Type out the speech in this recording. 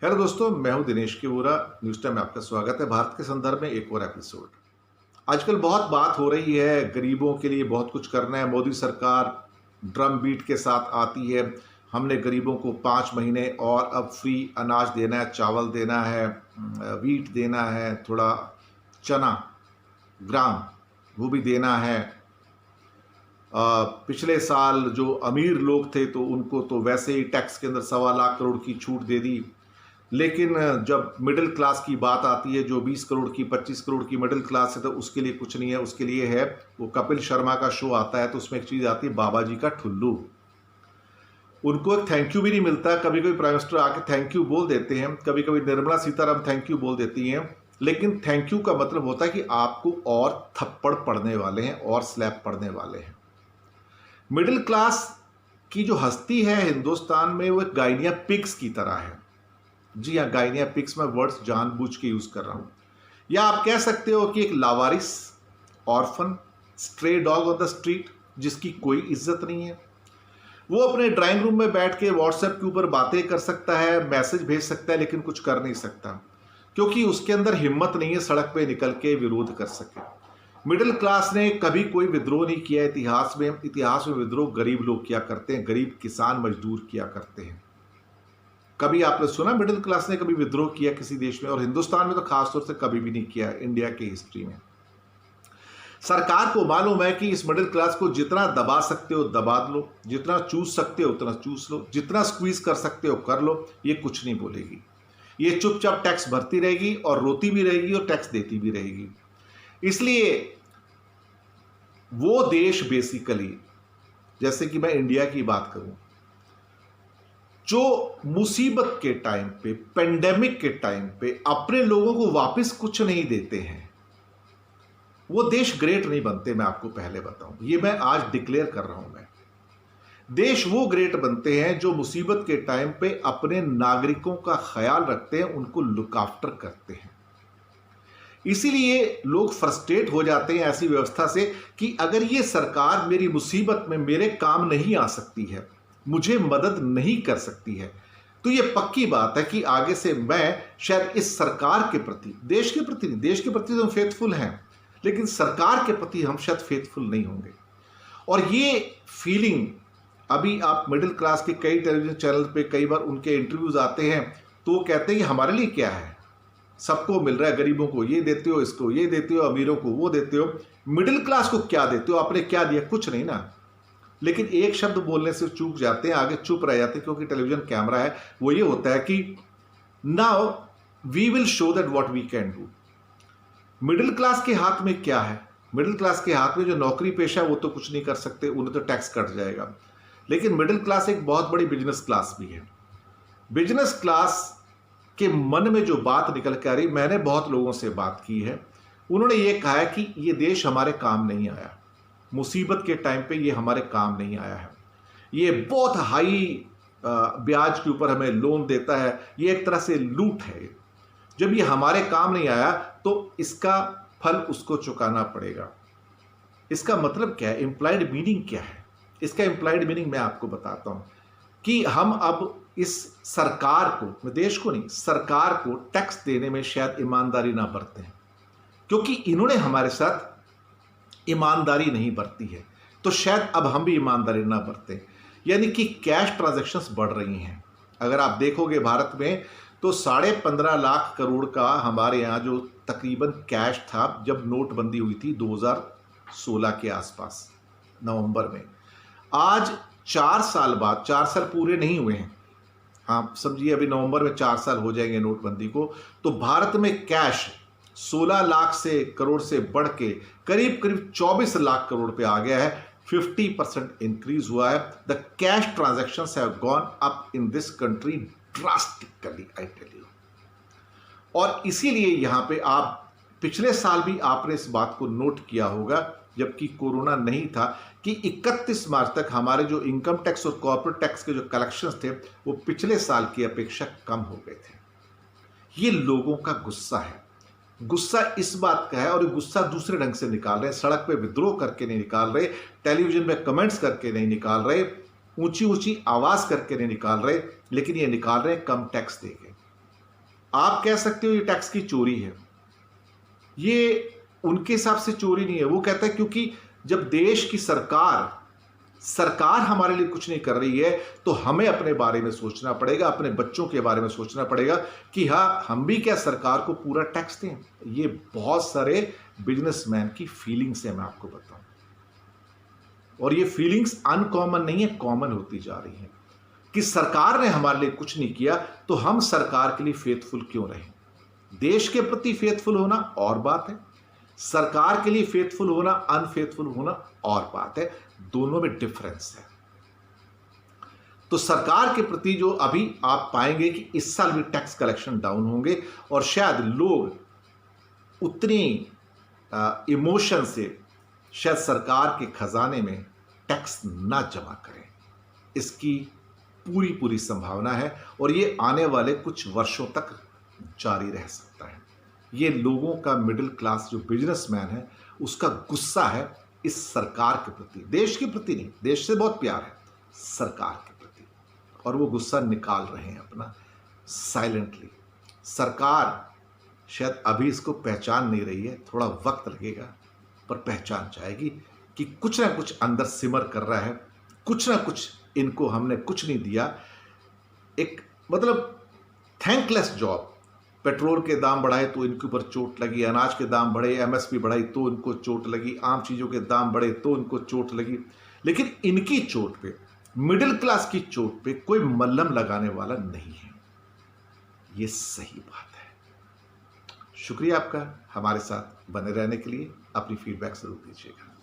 Hello दोस्तों, मैं हूं दिनेश केवुरा। न्यूज़ टाइम में आपका स्वागत है। भारत के संदर्भ में एक और एपिसोड। आजकल बहुत बात हो रही है, गरीबों के लिए बहुत कुछ करना है। मोदी सरकार ड्रम बीट के साथ आती है, हमने गरीबों को 5 महीने और अब फ्री अनाज देना है, चावल देना है, वीट देना है, थोड़ा चना ग्राम वो भी देना है। पिछले साल जो अमीर लोग थे तो उनको तो वैसे ही टैक्स के अंदर 1.25 लाख करोड़ की छूट दे दी। लेकिन जब मिडिल क्लास की बात आती है, जो 20 करोड़ की 25 करोड़ की मिडिल क्लास है, तो उसके लिए कुछ नहीं है। उसके लिए है, वो कपिल शर्मा का शो आता है तो उसमें एक चीज़ आती है, बाबा जी का ठुल्लू। उनको एक थैंक यू भी नहीं मिलता। कभी कभी प्राइम मिनिस्टर आके थैंक यू बोल देते हैं, कभी कभी निर्मला सीतारामन थैंक यू बोल देती हैं। लेकिन थैंक यू का मतलब होता है कि आपको और थप्पड़ पड़ने वाले हैं और स्लैप पड़ने वाले हैं। मिडिल क्लास की जो हस्ती है हिंदुस्तान में, वो गाइनिया पिग्स की तरह है। जी हाँ, गाइनिया पिग्स, मैं वर्ड्स जानबूझ के यूज कर रहा हूं। या आप कह सकते हो कि एक लावारिस, orphan, stray dog on the street, जिसकी कोई इज्जत नहीं है। वो अपने ड्राइंग रूम में बैठ के व्हाट्सएप के ऊपर बातें कर सकता है, मैसेज भेज सकता है, लेकिन कुछ कर नहीं सकता, क्योंकि उसके अंदर हिम्मत नहीं है सड़क पे निकल के विरोध कर सके। मिडिल क्लास ने कभी कोई विद्रोह नहीं किया इतिहास में। इतिहास में विद्रोह गरीब लोग किया करते हैं, गरीब किसान मजदूर किया करते हैं। कभी आपने सुना मिडिल क्लास ने कभी विद्रोह किया किसी देश में? और हिंदुस्तान में तो खासतौर से कभी भी नहीं किया, इंडिया की हिस्ट्री में। सरकार को मालूम है कि इस मिडिल क्लास को जितना दबा सकते हो दबा लो, जितना चूस सकते हो उतना चूस लो, जितना स्क्वीज कर सकते हो कर लो। ये कुछ नहीं बोलेगी, ये चुपचाप टैक्स भरती रहेगी और रोती भी रहेगी और टैक्स देती भी रहेगी। इसलिए वो देश बेसिकली, जैसे कि मैं इंडिया की बात करूं, जो मुसीबत के टाइम पे, पेंडेमिक के टाइम पे अपने लोगों को वापस कुछ नहीं देते हैं, वो देश ग्रेट नहीं बनते। मैं आपको पहले बताऊं, ये मैं आज डिक्लेयर कर रहा हूं। मैं देश वो ग्रेट बनते हैं जो मुसीबत के टाइम पे अपने नागरिकों का ख्याल रखते हैं, उनको लुक आफ्टर करते हैं। इसीलिए लोग फ्रस्ट्रेट हो जाते हैं ऐसी व्यवस्था से कि अगर ये सरकार मेरी मुसीबत में मेरे काम नहीं आ सकती है, मुझे मदद नहीं कर सकती है, तो ये पक्की बात है कि आगे से मैं शायद इस सरकार के प्रति, देश के प्रति नहीं, देश के प्रति तो हम फेथफुल हैं, लेकिन सरकार के प्रति हम शायद फेथफुल नहीं होंगे। और ये फीलिंग अभी आप मिडिल क्लास के कई टेलीविजन चैनल पे कई बार उनके इंटरव्यूज आते हैं तो वो कहते हैं कि हमारे लिए क्या है, सबको मिल रहा है, गरीबों को ये देते हो, इसको ये देते हो, अमीरों को वो देते हो, मिडिल क्लास को क्या देते हो, आपने क्या दिया? कुछ नहीं ना। लेकिन एक शब्द बोलने से चूक जाते हैं, आगे चुप रह जाते हैं, क्योंकि टेलीविजन कैमरा है। वो ये होता है कि now we will show that what we can do. Middle class के हाथ में क्या है? मिडिल क्लास के हाथ में जो नौकरी पेशा, वो तो कुछ नहीं कर सकते, उन्हें तो टैक्स कट जाएगा। लेकिन मिडिल क्लास एक बहुत बड़ी बिजनेस क्लास भी है। बिजनेस क्लास के मन में जो बात निकल के आ रही, मैंने बहुत लोगों से बात की है, उन्होंने ये कहा है कि ये देश हमारे काम नहीं आया, मुसीबत के टाइम पे ये हमारे काम नहीं आया है, ये बहुत हाई ब्याज के ऊपर हमें लोन देता है, ये एक तरह से लूट है। जब ये हमारे काम नहीं आया तो इसका फल उसको चुकाना पड़ेगा। इसका मतलब क्या है? इंप्लाइड मीनिंग क्या है? इसका इंप्लाइड मीनिंग मैं आपको बताता हूं कि हम अब इस सरकार को, देश को नहीं, सरकार को टैक्स देने में शायद ईमानदारी ना बरतें, क्योंकि इन्होंने हमारे साथ ईमानदारी नहीं बरती है, तो शायद अब हम भी ईमानदारी ना बरतें। यानी कि कैश ट्रांजैक्शंस बढ़ रही हैं। अगर आप देखोगे भारत में तो 15.5 लाख करोड़ का हमारे यहाँ जो तकरीबन कैश था जब नोटबंदी हुई थी 2016 के आसपास नवंबर में। आज 4 साल बाद, 4 साल पूरे नहीं हुए हैं, हाँ समझिए अभी नवंबर में 4 साल हो जाएंगे नोटबंदी को, तो भारत में कैश 16 लाख से करोड़ से बढ़ के करीब करीब 24 लाख करोड़ पे आ गया है। 50% इंक्रीज हुआ है। The cash transactions have gone up in this country drastically, I tell you. और इसीलिए यहां पे आप पिछले साल भी आपने इस बात को नोट किया होगा, जबकि कोरोना नहीं था, कि 31 मार्च तक हमारे जो इनकम टैक्स और कॉर्पोरेट टैक्स के जो कलेक्शंस थे वो पिछले साल की अपेक्षा कम हो गए थे। ये लोगों का गुस्सा है। गुस्सा इस बात का है, और ये गुस्सा दूसरे ढंग से निकाल रहे हैं। सड़क पे विद्रोह करके नहीं निकाल रहे, टेलीविजन में कमेंट्स करके नहीं निकाल रहे, ऊंची ऊंची आवाज करके नहीं निकाल रहे, लेकिन ये निकाल रहे हैं कम टैक्स देके। आप कह सकते हो ये टैक्स की चोरी है, ये उनके हिसाब से चोरी नहीं है। वो कहता है क्योंकि जब देश की सरकार हमारे लिए कुछ नहीं कर रही है तो हमें अपने बारे में सोचना पड़ेगा, अपने बच्चों के बारे में सोचना पड़ेगा कि हाँ, हम भी क्या सरकार को पूरा टैक्स दें। ये बहुत सारे बिजनेसमैन की फीलिंग्स है, मैं आपको बताऊं, और ये फीलिंग्स अनकॉमन नहीं है, कॉमन होती जा रही है कि सरकार ने हमारे लिए कुछ नहीं किया तो हम सरकार के लिए फेथफुल क्यों रहें। देश के प्रति फेथफुल होना और बात है, सरकार के लिए फेथफुल होना, अनफेथफुल होना और बात है, दोनों में डिफरेंस है। तो सरकार के प्रति जो अभी आप पाएंगे कि इस साल भी टैक्स कलेक्शन डाउन होंगे और शायद लोग उतनी इमोशन से शायद सरकार के खजाने में टैक्स ना जमा करें, इसकी पूरी संभावना है और ये आने वाले कुछ वर्षों तक जारी रह सकता है। ये लोगों का, मिडिल क्लास जो बिजनेसमैन है, उसका गुस्सा है इस सरकार के प्रति, देश के प्रति नहीं, देश से बहुत प्यार है, सरकार के प्रति, और वो गुस्सा निकाल रहे हैं अपना साइलेंटली। सरकार शायद अभी इसको पहचान नहीं रही है, थोड़ा वक्त लगेगा, पर पहचान जाएगी कि कुछ ना कुछ अंदर सिमर कर रहा है, कुछ ना कुछ इनको हमने कुछ नहीं दिया। एक मतलब थैंकलेस जॉब। पेट्रोल के दाम बढ़ाए तो इनके ऊपर चोट लगी, अनाज के दाम बढ़े, एमएसपी बढ़ाई तो इनको चोट लगी, आम चीज़ों के दाम बढ़े तो इनको चोट लगी, लेकिन इनकी चोट पे, मिडिल क्लास की चोट पे कोई मल्लम लगाने वाला नहीं है। ये सही बात है। शुक्रिया आपका हमारे साथ बने रहने के लिए। अपनी फीडबैक जरूर दीजिएगा।